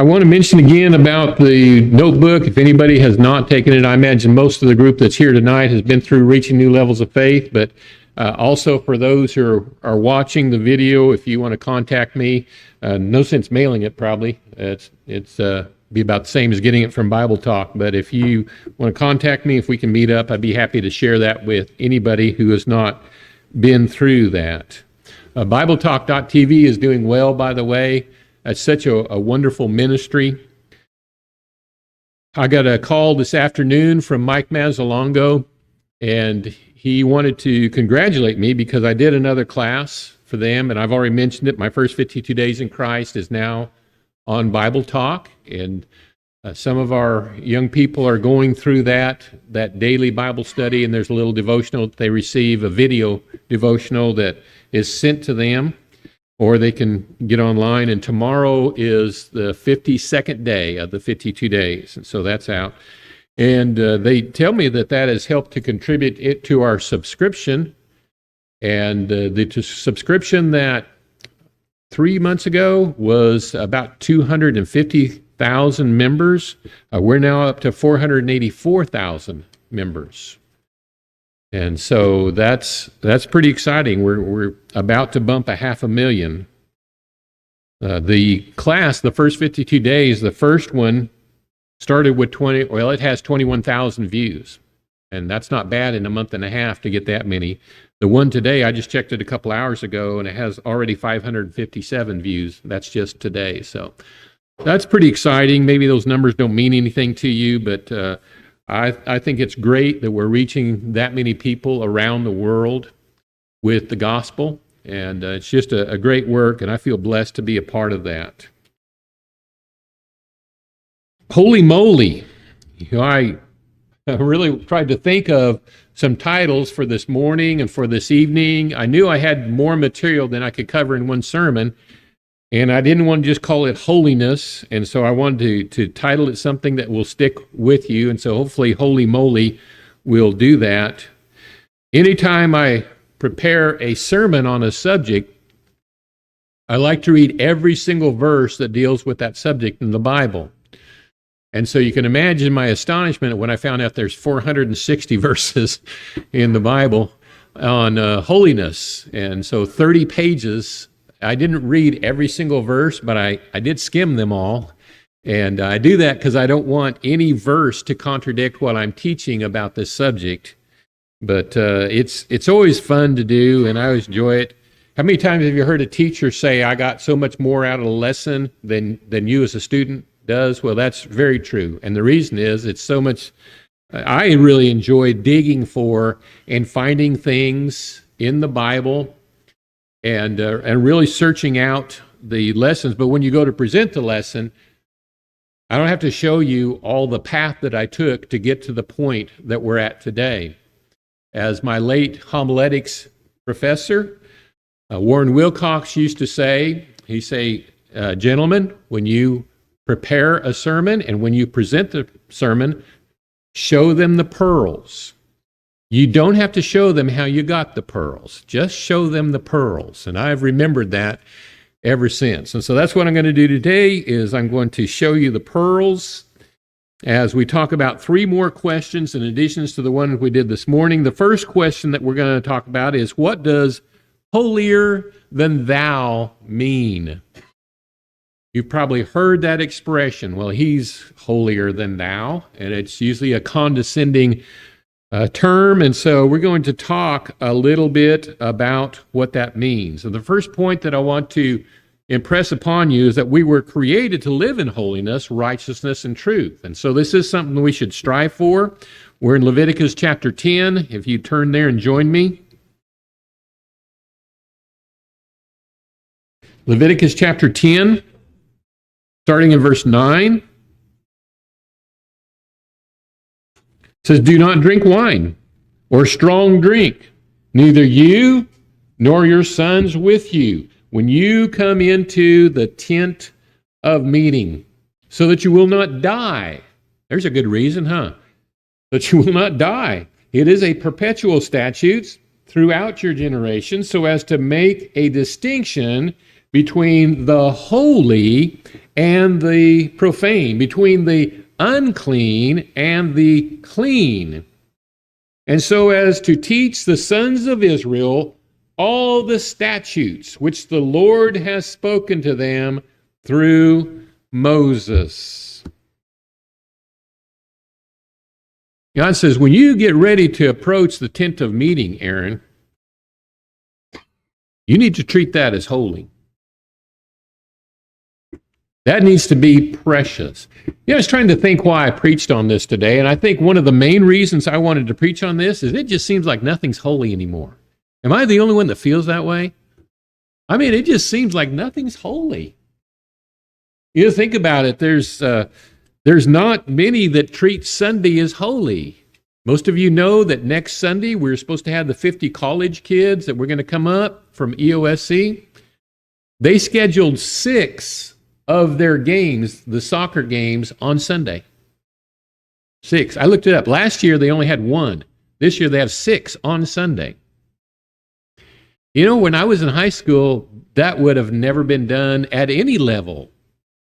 I want to mention again about the notebook. If anybody has not taken it, I imagine most of the group that's here tonight has been through Reaching New Levels of Faith, but also for those who are watching the video, if you want to contact me, no sense mailing it probably. It's be about the same as getting it from Bible Talk, but if you want to contact me, if we can meet up, I'd be happy to share that with anybody who has not been through that. BibleTalk.tv is doing well, by the way. It's such a wonderful ministry. I got a call this afternoon from Mike Mazzalongo, and he wanted to congratulate me because I did another class for them, and I've already mentioned it. My first 52 Days in Christ is now on Bible Talk, and some of our young people are going through that daily Bible study, and there's a little devotional that they receive, a video devotional that is sent to them, or they can get online. And tomorrow is the 52nd day of the 52 days, and so that's out. And they tell me that has helped to contribute it to our subscription. And the subscription that 3 months ago was about 250,000 members. We're now up to 484,000 members. And so that's pretty exciting. We're about to bump 500,000. The class, the first 52 days, the first one started with it has 21,000 views. And that's not bad in a month and a half to get that many. The one today, I just checked it a couple hours ago, and it has already 557 views. That's just today. So that's pretty exciting. Maybe those numbers don't mean anything to you, but I think it's great that we're reaching that many people around the world with the gospel, and it's just a great work, and I feel blessed to be a part of that. Holy moly! I really tried to think of some titles for this morning and for this evening. I knew I had more material than I could cover in one sermon, and I didn't want to just call it holiness, and so I wanted to title it something that will stick with you, and so hopefully Holy Moly will do that. Anytime I prepare a sermon on a subject, I like to read every single verse that deals with that subject in the Bible. And so you can imagine my astonishment when I found out there's 460 verses in the Bible on holiness, and so 30 pages. I didn't read every single verse, but I did skim them all. And I do that because I don't want any verse to contradict what I'm teaching about this subject. But it's always fun to do, and I always enjoy it. How many times have you heard a teacher say, I got so much more out of the lesson than you as a student does? Well, that's very true. And the reason is it's so much, I really enjoy digging for and finding things in the Bible and really searching out the lessons. But when you go to present the lesson, I don't have to show you all the path that I took to get to the point that we're at today. As my late homiletics professor, Warren Wilcox, used to say, he'd say, gentlemen, when you prepare a sermon and when you present the sermon, show them the pearls. You don't have to show them how you got the pearls. Just show them the pearls. And I've remembered that ever since. And so that's what I'm going to do today is I'm going to show you the pearls as we talk about 3 more questions in addition to the one we did this morning. The first question that we're going to talk about is, what does holier than thou mean? You've probably heard that expression. Well, he's holier than thou, and it's usually a condescending term, and so we're going to talk a little bit about what that means. And the first point that I want to impress upon you is that we were created to live in holiness, righteousness, and truth. And so this is something we should strive for. We're in Leviticus chapter 10. If you turn there and join me. Leviticus chapter 10, starting in verse 9. It says, do not drink wine or strong drink, neither you nor your sons with you, when you come into the tent of meeting, so that you will not die. There's a good reason, huh? That you will not die. It is a perpetual statute throughout your generation, so as to make a distinction between the holy and the profane, between the unclean and the clean, and so as to teach the sons of Israel all the statutes which the Lord has spoken to them through Moses. God says, when you get ready to approach the tent of meeting, Aaron, you need to treat that as holy. That needs to be precious. I was trying to think why I preached on this today, and I think one of the main reasons I wanted to preach on this is it just seems like nothing's holy anymore. Am I the only one that feels that way? I mean, it just seems like nothing's holy. Think about it. There's not many that treat Sunday as holy. Most of you know that next Sunday we're supposed to have the 50 college kids that were going to come up from EOSC. They scheduled 6 of their games, the soccer games, on Sunday. 6. I looked it up. Last year they only had 1. This year they have 6 on Sunday. When I was in high school, that would have never been done at any level.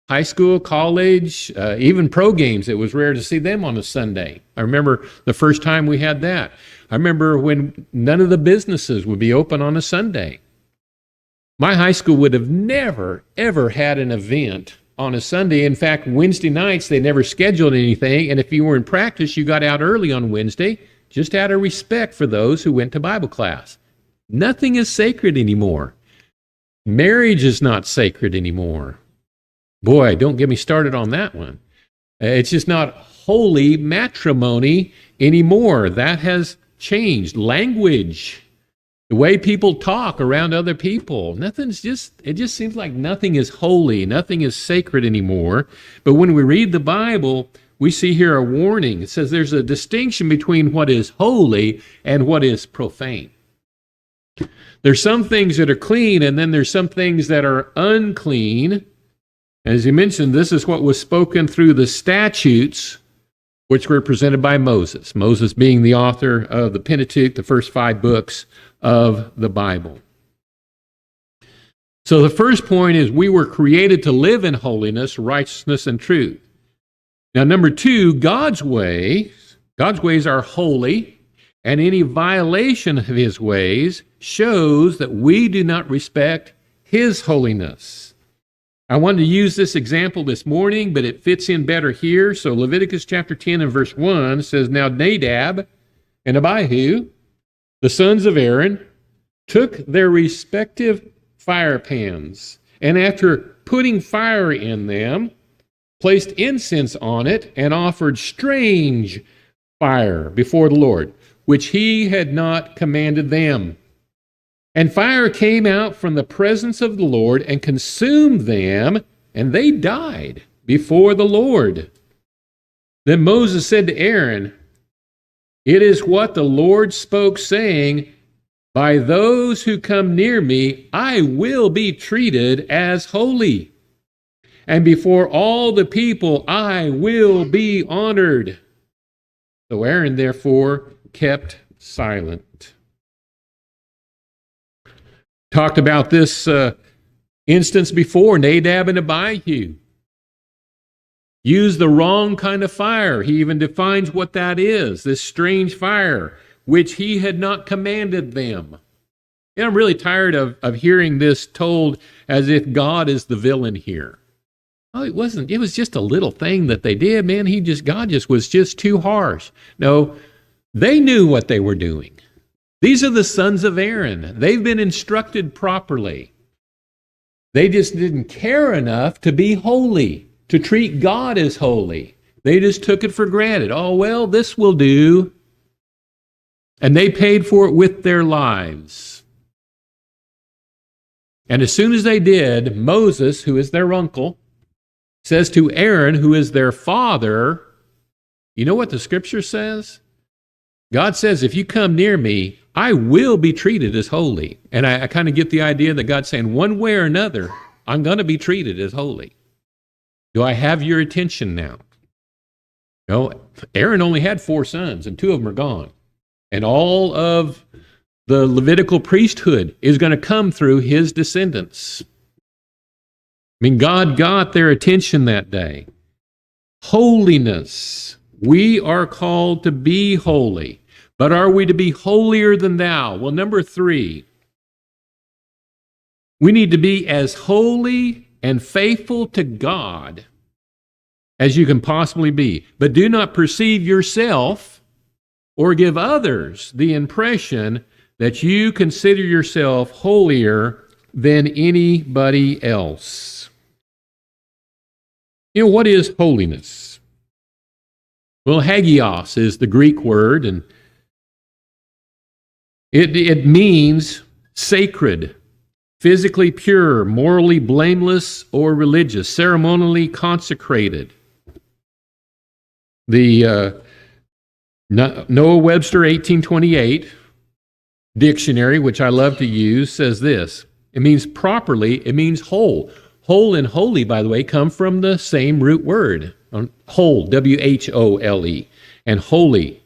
High school, college, even pro games, it was rare to see them on a Sunday. I remember the first time we had that. I remember when none of the businesses would be open on a Sunday. My high school would have never, ever had an event on a Sunday. In fact, Wednesday nights, they never scheduled anything. And if you were in practice, you got out early on Wednesday, just out of respect for those who went to Bible class. Nothing is sacred anymore. Marriage is not sacred anymore. Boy, don't get me started on that one. It's just not holy matrimony anymore. That has changed. Language, the way people talk around other people, it just seems like nothing is holy, nothing is sacred anymore. But when we read the Bible, we see here a warning. It says there's a distinction between what is holy and what is profane. There's some things that are clean, and then there's some things that are unclean. As you mentioned, this is what was spoken through the statutes, which were presented by Moses. Moses being the author of the Pentateuch, the first 5 books of the Bible. So the first point is we were created to live in holiness, righteousness, and truth. Now, number 2, God's ways are holy, and any violation of his ways shows that we do not respect his holiness. I wanted to use this example this morning, but it fits in better here. So Leviticus chapter 10 and verse 1 says, Now Nadab and Abihu, the sons of Aaron, took their respective fire pans, and after putting fire in them, placed incense on it, and offered strange fire before the Lord, which he had not commanded them. And fire came out from the presence of the Lord and consumed them, and they died before the Lord. Then Moses said to Aaron, It is what the Lord spoke, saying, By those who come near me, I will be treated as holy. And before all the people, I will be honored. So Aaron, therefore, kept silent. Talked about this instance before. Nadab and Abihu used the wrong kind of fire. He even defines what that is, this strange fire, which he had not commanded them. And I'm really tired of hearing this told as if God is the villain here. Oh, it wasn't. It was just a little thing that they did, man. God was just too harsh. No, they knew what they were doing. These are the sons of Aaron. They've been instructed properly. They just didn't care enough to be holy, to treat God as holy. They just took it for granted. Oh, well, this will do. And they paid for it with their lives. And as soon as they did, Moses, who is their uncle, says to Aaron, who is their father, you know what the scripture says? God says, if you come near me, I will be treated as holy. And I kind of get the idea that God's saying, one way or another, I'm going to be treated as holy. Do I have your attention now? No, Aaron only had 4 sons, and 2 of them are gone. And all of the Levitical priesthood is going to come through his descendants. mean, God got their attention that day. Holiness. We are called to be holy. But are we to be holier than thou? Well, number 3, we need to be as holy and faithful to God as you can possibly be. But do not perceive yourself or give others the impression that you consider yourself holier than anybody else. You know, what is holiness? Well, hagios is the Greek word, and it means sacred, physically pure, morally blameless, or religious, ceremonially consecrated. The Noah Webster 1828 dictionary, which I love to use, says this. It means properly, it means whole. Whole and holy, by the way, come from the same root word. Whole, W-H-O-L-E, and holy.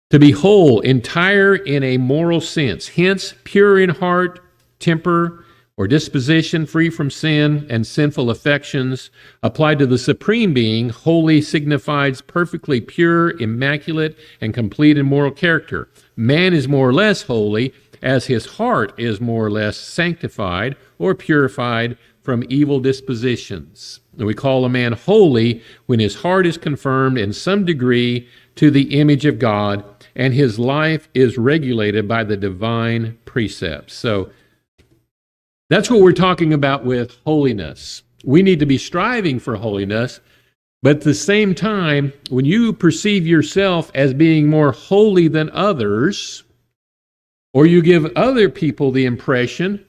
To be whole, entire in a moral sense, hence pure in heart, temper, or disposition, free from sin and sinful affections. Applied to the Supreme Being, holy signifies perfectly pure, immaculate, and complete in moral character. Man is more or less holy as his heart is more or less sanctified or purified from evil dispositions. And we call a man holy when his heart is confirmed in some degree to the image of God and his life is regulated by the divine precepts. So that's what we're talking about with holiness. We need to be striving for holiness, but at the same time, when you perceive yourself as being more holy than others, or you give other people the impression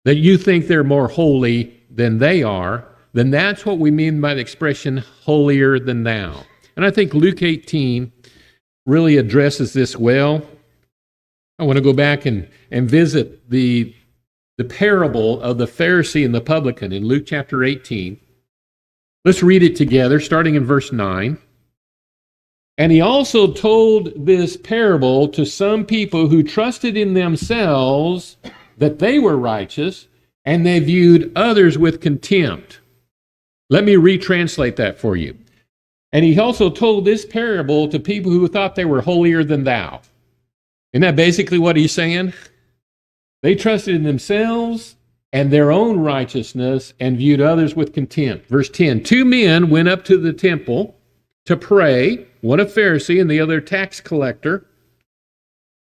that you think they're more holy than they are, then that's what we mean by the expression holier than thou. And I think Luke 18 really addresses this well. I want to go back and visit the parable of the Pharisee and the publican in Luke chapter 18. Let's read it together, starting in verse 9. And he also told this parable to some people who trusted in themselves that they were righteous, and they viewed others with contempt. Let me retranslate that for you. And he also told this parable to people who thought they were holier than thou. Isn't that basically what he's saying? They trusted in themselves and their own righteousness and viewed others with contempt. Verse 10, 2 men went up to the temple to pray, one a Pharisee and the other a tax collector.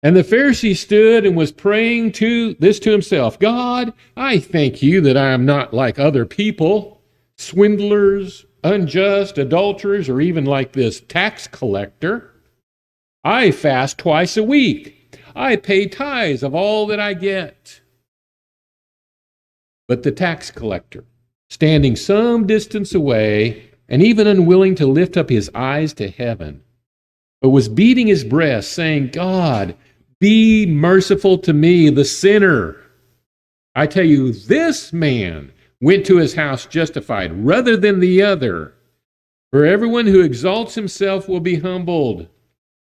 And the Pharisee stood and was praying to himself, God, I thank you that I am not like other people, swindlers, unjust, adulterers, or even like this tax collector. I fast twice a week. I pay tithes of all that I get. But the tax collector, standing some distance away, and even unwilling to lift up his eyes to heaven, but was beating his breast, saying, God, be merciful to me, the sinner. I tell you, this man went to his house justified rather than the other. For everyone who exalts himself will be humbled,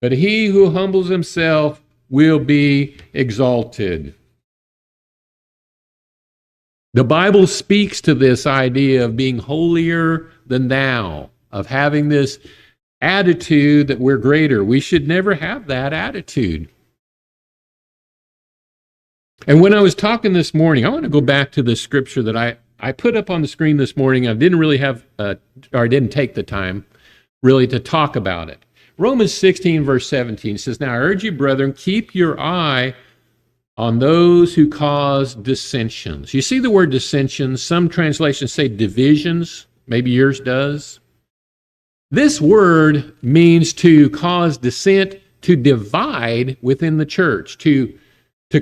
but he who humbles himself will be exalted. The Bible speaks to this idea of being holier than thou, of having this attitude that we're greater. We should never have that attitude. And when I was talking this morning, I want to go back to the scripture that I put up on the screen this morning. I didn't really have, or I didn't take the time really to talk about it. Romans 16, verse 17 says, Now I urge you, brethren, keep your eye on those who cause dissensions. You see the word dissensions. Some translations say divisions. Maybe yours does. This word means to cause dissent, to divide within the church, to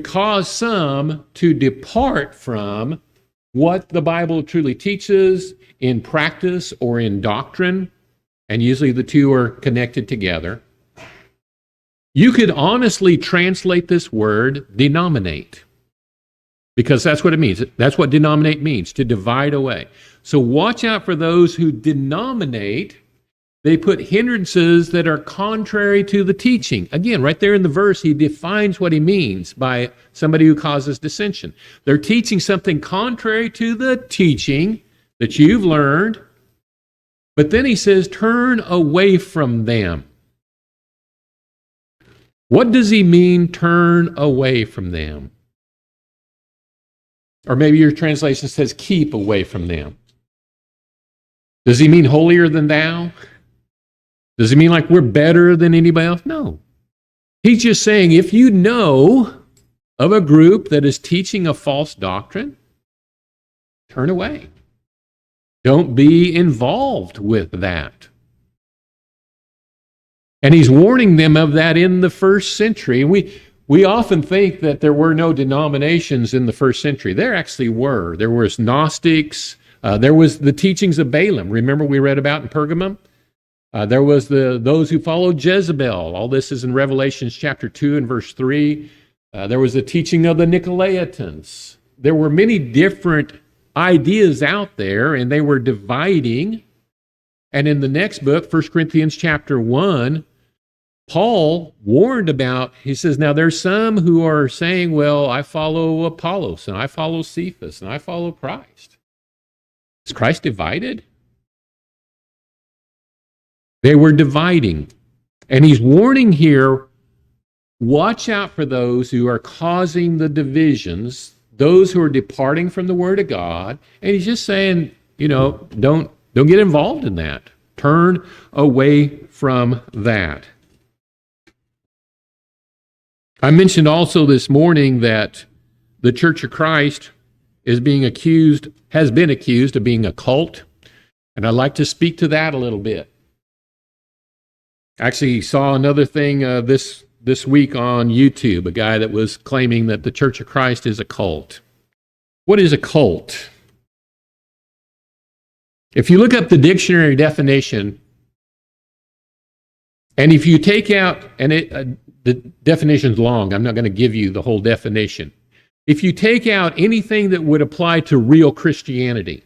cause some to depart from what the Bible truly teaches in practice or in doctrine, and usually the two are connected together. You could honestly translate this word denominate, because that's what it means. That's what denominate means, to divide away. So watch out for those who denominate. They put hindrances that are contrary to the teaching. Again, right there in the verse, he defines what he means by somebody who causes dissension. They're teaching something contrary to the teaching that you've learned. But then he says, turn away from them. What does he mean, turn away from them? Or maybe your translation says, keep away from them. Does he mean holier than thou? Does he mean like we're better than anybody else? No. He's just saying, if you know of a group that is teaching a false doctrine, turn away. Don't be involved with that. And he's warning them of that in the first century. We often think that there were no denominations in the first century. There actually were. There was Gnostics. There was the teachings of Balaam. Remember we read about in Pergamum? There was those who followed Jezebel. All this is in Revelation chapter 2 and verse 3. There was the teaching of the Nicolaitans. There were many different ideas out there, and they were dividing. And in the next book, 1 Corinthians chapter 1, Paul warned about, he says, now there's some who are saying, well, I follow Apollos, and I follow Cephas, and I follow Christ. Is Christ divided? They were dividing. And he's warning here, watch out for those who are causing the divisions, those who are departing from the Word of God. And he's just saying, don't get involved in that. Turn away from that. I mentioned also this morning that the Church of Christ has been accused of being a cult. And I'd like to speak to that a little bit. Actually, saw another thing this week on YouTube, a guy that was claiming that the Church of Christ is a cult. What is a cult? If you look up the dictionary definition, and if you take out, and the definition's long, I'm not going to give you the whole definition. If you take out anything that would apply to real Christianity,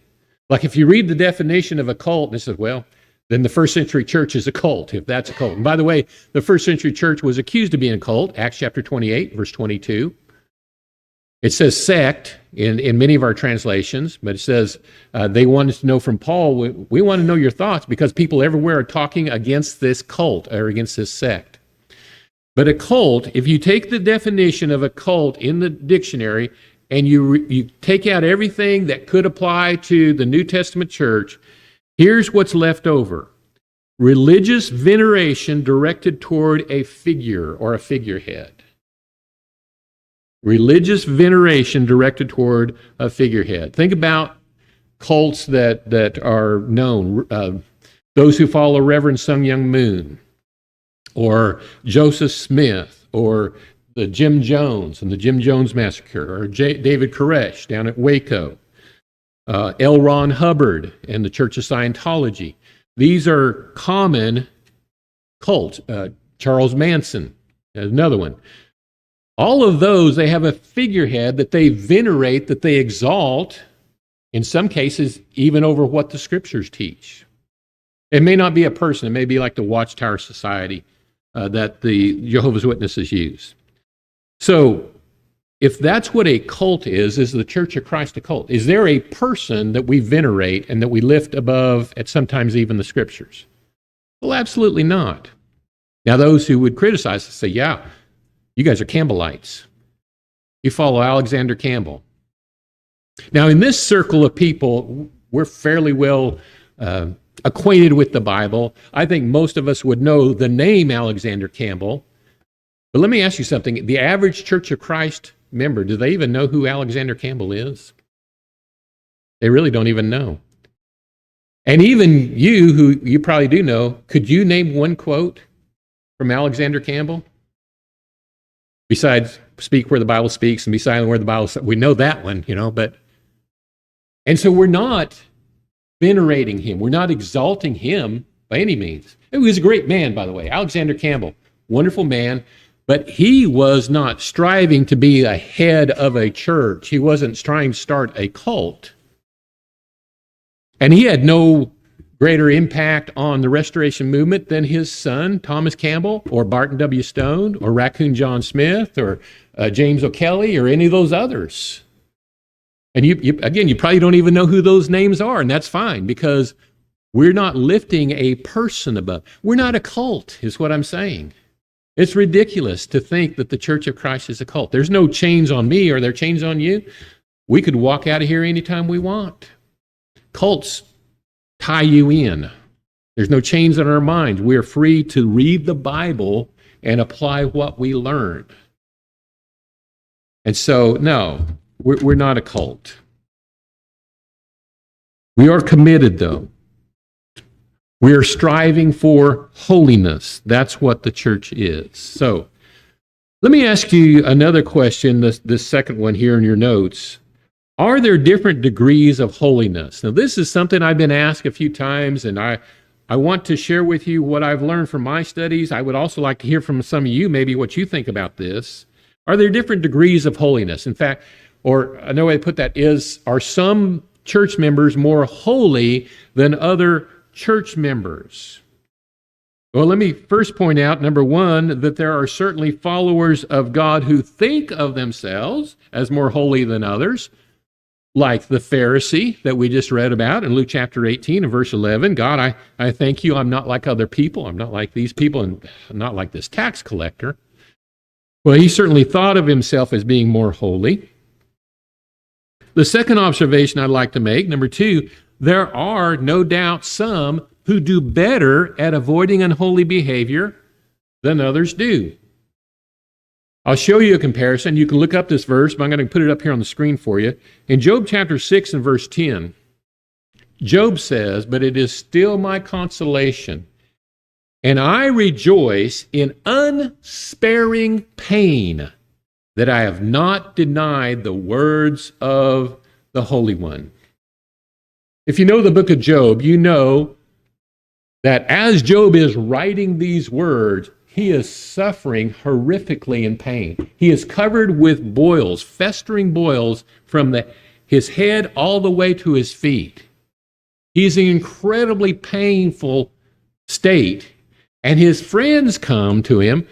like if you read the definition of a cult, and it says, well, then the first century church is a cult, if that's a cult. And by the way, the first century church was accused of being a cult, Acts chapter 28, verse 22. It says sect in many of our translations, but it says they wanted to know from Paul, we want to know your thoughts because people everywhere are talking against this cult or against this sect. But a cult, if you take the definition of a cult in the dictionary and you take out everything that could apply to the New Testament church, here's what's left over. Religious veneration directed toward a figure or a figurehead. Religious veneration directed toward a figurehead. Think about cults that are known. Those who follow Reverend Sun Myung Moon, or Joseph Smith, or the Jim Jones and the Jim Jones Massacre, or David Koresh down at Waco, L. Ron Hubbard and the Church of Scientology. These are common cults. Charles Manson, another one. All of those, they have a figurehead that they venerate, that they exalt, in some cases, even over what the Scriptures teach. It may not be a person. It may be like the Watchtower Society that the Jehovah's Witnesses use. So, if that's what a cult is the Church of Christ a cult? Is there a person that we venerate and that we lift above, at sometimes even the Scriptures? Well, absolutely not. Now, those who would criticize us say, yeah, you guys are Campbellites. You follow Alexander Campbell. Now, in this circle of people, we're fairly well acquainted with the Bible. I think most of us would know the name Alexander Campbell. But let me ask you something. The average Church of Christ member, do they even know who Alexander Campbell is? They really don't even know. And even you, who you probably do know, could you name one quote from Alexander Campbell? Besides, speak where the Bible speaks and be silent where the Bible speaks. We know that one, but. And so we're not venerating him. We're not exalting him by any means. He was a great man, by the way. Alexander Campbell, wonderful man. But he was not striving to be a head of a church. He wasn't trying to start a cult. And he had no greater impact on the Restoration movement than his son, Thomas Campbell, or Barton W. Stone, or Raccoon John Smith, or James O'Kelly, or any of those others. And again, you probably don't even know who those names are, and that's fine, because we're not lifting a person above. We're not a cult, is what I'm saying. It's ridiculous to think that the Church of Christ is a cult. There's no chains on me. Are there chains on you? We could walk out of here anytime we want. Cults tie you in. There's no chains on our minds. We're free to read the Bible and apply what we learn. And so, no, we're not a cult. We are committed, though. We are striving for holiness. That's what the church is. So, let me ask you another question, this second one here in your notes. Are there different degrees of holiness? Now, this is something I've been asked a few times, and I want to share with you what I've learned from my studies. I would also like to hear from some of you maybe what you think about this. Are there different degrees of holiness? In fact, or another way to put that is, are some church members more holy than other church members? Well, let me first point out, number one, that there are certainly followers of God who think of themselves as more holy than others, like the Pharisee that we just read about in Luke chapter 18 and verse 11. God, I thank you, I'm not like other people. I'm not like these people, and I'm not like this tax collector. Well, he certainly thought of himself as being more holy. The second observation I'd like to make, number two, there are no doubt some who do better at avoiding unholy behavior than others do. I'll show you a comparison. You can look up this verse, but I'm going to put it up here on the screen for you. In Job chapter 6 and verse 10, Job says, "But it is still my consolation, and I rejoice in unsparing pain, that I have not denied the words of the Holy One." If you know the book of Job, you know that as Job is writing these words, he is suffering horrifically in pain. He is covered with boils, festering boils from his head all the way to his feet. He's in an incredibly painful state. And his friends come to him,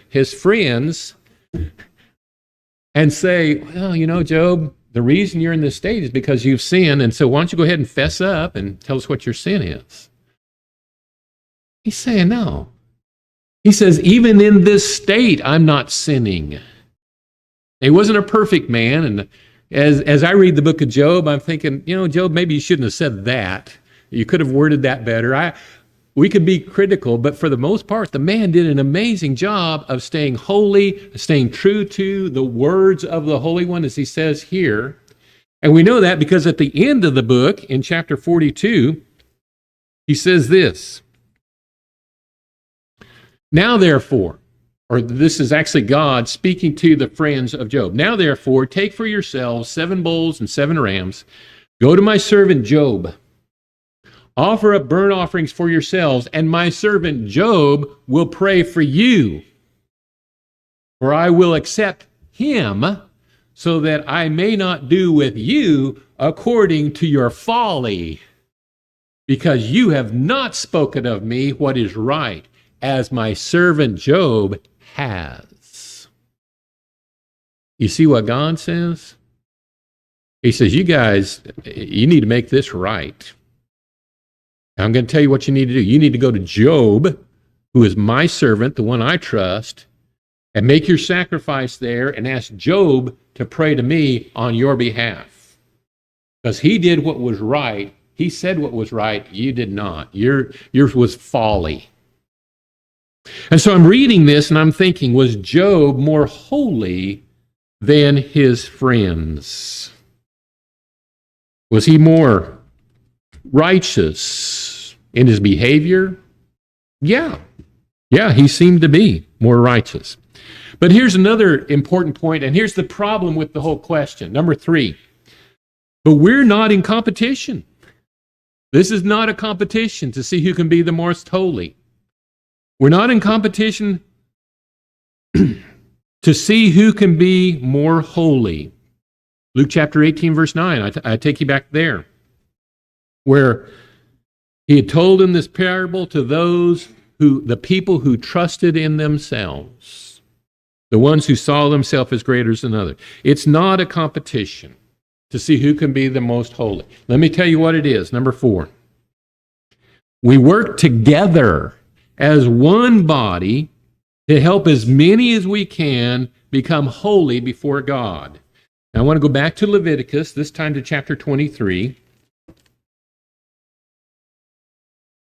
and say, well, you know, Job, the reason you're in this state is because you've sinned, and so why don't you go ahead and fess up and tell us what your sin is? He's saying no. He says, even in this state, I'm not sinning. He wasn't a perfect man, and as I read the book of Job, I'm thinking, you know, Job, maybe you shouldn't have said that. You could have worded that better. We could be critical, but for the most part, the man did an amazing job of staying holy, staying true to the words of the Holy One, as he says here. And we know that because at the end of the book, in chapter 42, he says this, "Now therefore," or this is actually God speaking to the friends of Job, "Now therefore, take for yourselves 7 bulls and 7 rams, go to my servant Job, offer up burnt offerings for yourselves, and my servant Job will pray for you. For I will accept him, so that I may not do with you according to your folly, because you have not spoken of me what is right, as my servant Job has." You see what God says? He says, you guys, you need to make this right. I'm going to tell you what you need to do. You need to go to Job, who is my servant, the one I trust, and make your sacrifice there and ask Job to pray to me on your behalf. Because he did what was right. He said what was right. You did not. Yours was folly. And so I'm reading this and I'm thinking, was Job more holy than his friends? Was he more righteous in his behavior? Yeah, he seemed to be more righteous. But here's another important point, and here's the problem with the whole question. Number 3, but we're not in competition. This is not a competition to see who can be the most holy. We're not in competition to see who can be more holy. Luke chapter 18, verse 9, I take you back there, where he had told him this parable to the people who trusted in themselves, the ones who saw themselves as greater than others. It's not a competition. to see who can be the most holy. Let me tell you what it is. Number 4. We work together as one body to help as many as we can become holy before God. Now, I want to go back to Leviticus, this time to chapter 23.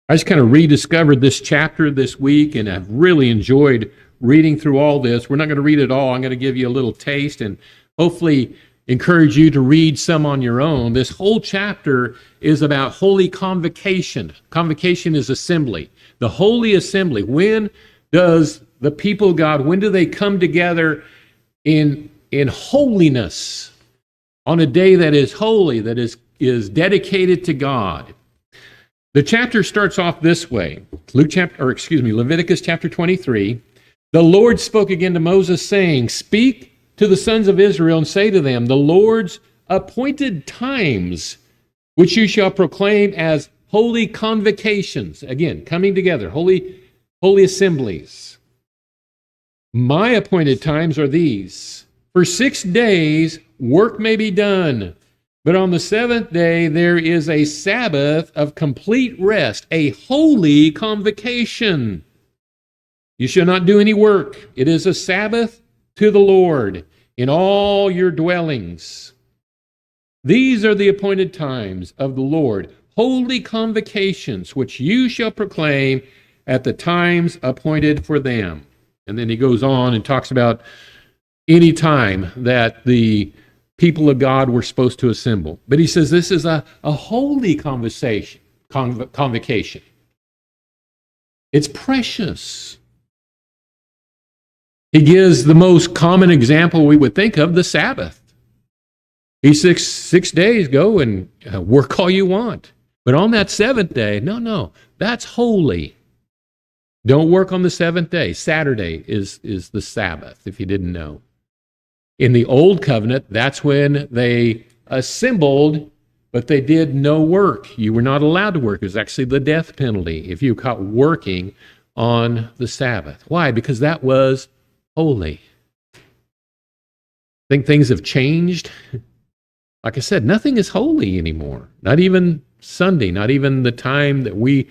I just kind of rediscovered this chapter this week, and I've really enjoyed reading through all this. We're not going to read it all. I'm going to give you a little taste and hopefully encourage you to read some on your own. This whole chapter is about holy convocation. Convocation is assembly. The holy assembly. When does the people of God, when do they come together in holiness on a day that is holy, that is dedicated to God? The chapter starts off this way. Leviticus chapter 23. The Lord spoke again to Moses, saying, "Speak to the sons of Israel and say to them, the Lord's appointed times, which you shall proclaim as holy convocations." Again, coming together, holy assemblies. "My appointed times are these. For 6 days work may be done, but on the 7th day there is a Sabbath of complete rest, a holy convocation. You shall not do any work. It is a Sabbath to the Lord in all your dwellings. These are the appointed times of the Lord, holy convocations, which you shall proclaim at the times appointed for them." And then he goes on and talks about any time that the people of God were supposed to assemble. But he says this is a holy convocation. It's precious. He gives the most common example we would think of, the Sabbath. He 6 days, go and work all you want. But on that 7th day, no, that's holy. Don't work on the 7th day. Saturday is the Sabbath, if you didn't know. In the Old Covenant, that's when they assembled, but they did no work. You were not allowed to work. It was actually the death penalty if you caught working on the Sabbath. Why? Because that was holy. I think things have changed. Like I said, nothing is holy anymore. Not even Sunday, not even the time that we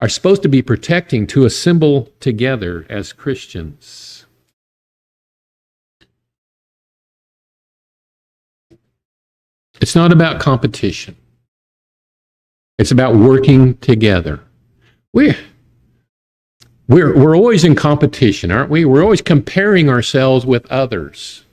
are supposed to be protecting to assemble together as Christians. It's not about competition. It's about working together. We're always in competition, aren't we? We're always comparing ourselves with others.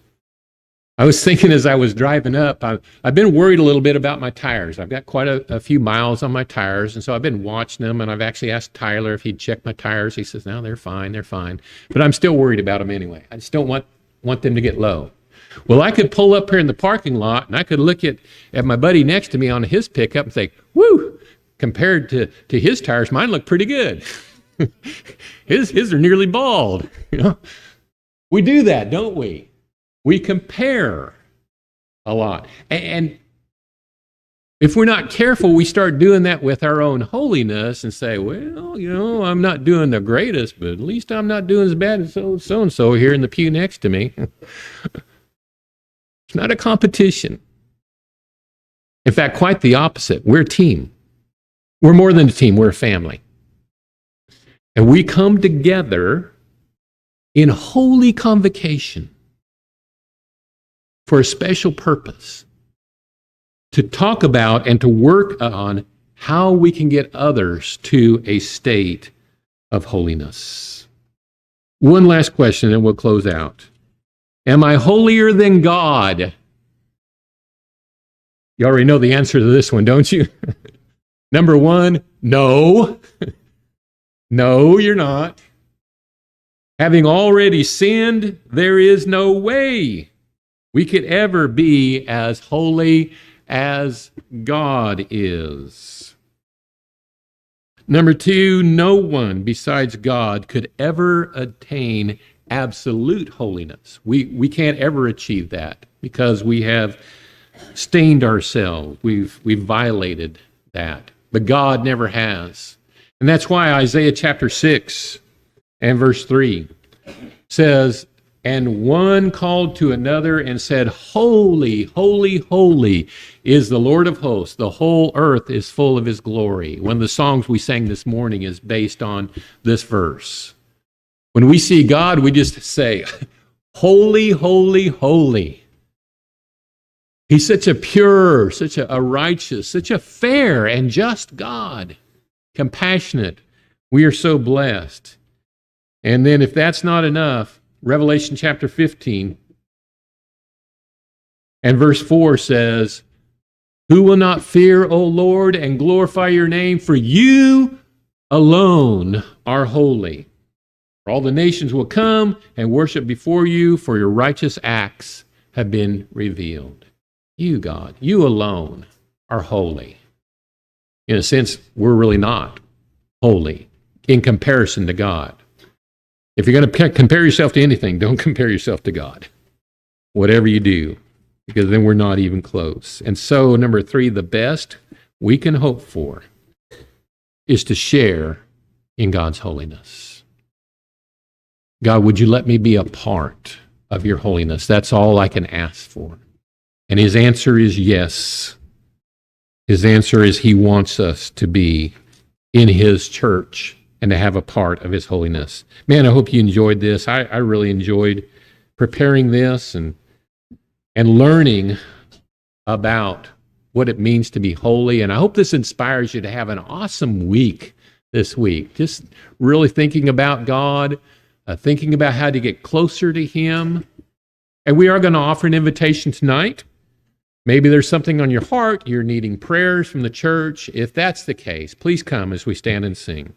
I was thinking as I was driving up, I've been worried a little bit about my tires. I've got quite a few miles on my tires, and so I've been watching them, and I've actually asked Tyler if he'd check my tires. He says, no, they're fine. But I'm still worried about them anyway. I just don't want them to get low. Well, I could pull up here in the parking lot, and I could look at my buddy next to me on his pickup and say, whoo, compared to his tires, mine look pretty good. His are nearly bald. You know, we do that, don't we? We compare a lot. And if we're not careful, we start doing that with our own holiness and say, well, I'm not doing the greatest, but at least I'm not doing as bad as so-and-so here in the pew next to me. It's not a competition. In fact, quite the opposite. We're a team. We're more than a team. We're a family. And we come together in holy convocation for a special purpose, to talk about and to work on how we can get others to a state of holiness. One last question and we'll close out. Am I holier than God? You already know the answer to this one, don't you? Number 1, no. No, you're not. Having already sinned, there is no way we could ever be as holy as God is. Number 2, no one besides God could ever attain absolute holiness. We can't ever achieve that because we have stained ourselves. We've violated that. But God never has. And that's why Isaiah chapter 6 and verse 3 says, And one called to another and said, Holy, holy, holy is the Lord of hosts. The whole earth is full of his glory. One of the songs we sang this morning is based on this verse. When we see God, we just say, Holy, holy, holy. He's such a pure, such a righteous, such a fair and just God. Compassionate. We are so blessed. And then if that's not enough, Revelation chapter 15 and verse 4 says, Who will not fear, O Lord, and glorify your name? For you alone are holy. For all the nations will come and worship before you, for your righteous acts have been revealed. You, God, you alone are holy. In a sense, we're really not holy in comparison to God. If you're going to compare yourself to anything, don't compare yourself to God. Whatever you do, because then we're not even close. And so, number 3, the best we can hope for is to share in God's holiness. God, would you let me be a part of your holiness? That's all I can ask for. And his answer is yes. His answer is he wants us to be in his church and to have a part of his holiness. Man, I hope you enjoyed this. I really enjoyed preparing this and learning about what it means to be holy. And I hope this inspires you to have an awesome week this week. Just really thinking about God, thinking about how to get closer to him. And we are going to offer an invitation tonight. Maybe there's something on your heart, you're needing prayers from the church. If that's the case, please come as we stand and sing.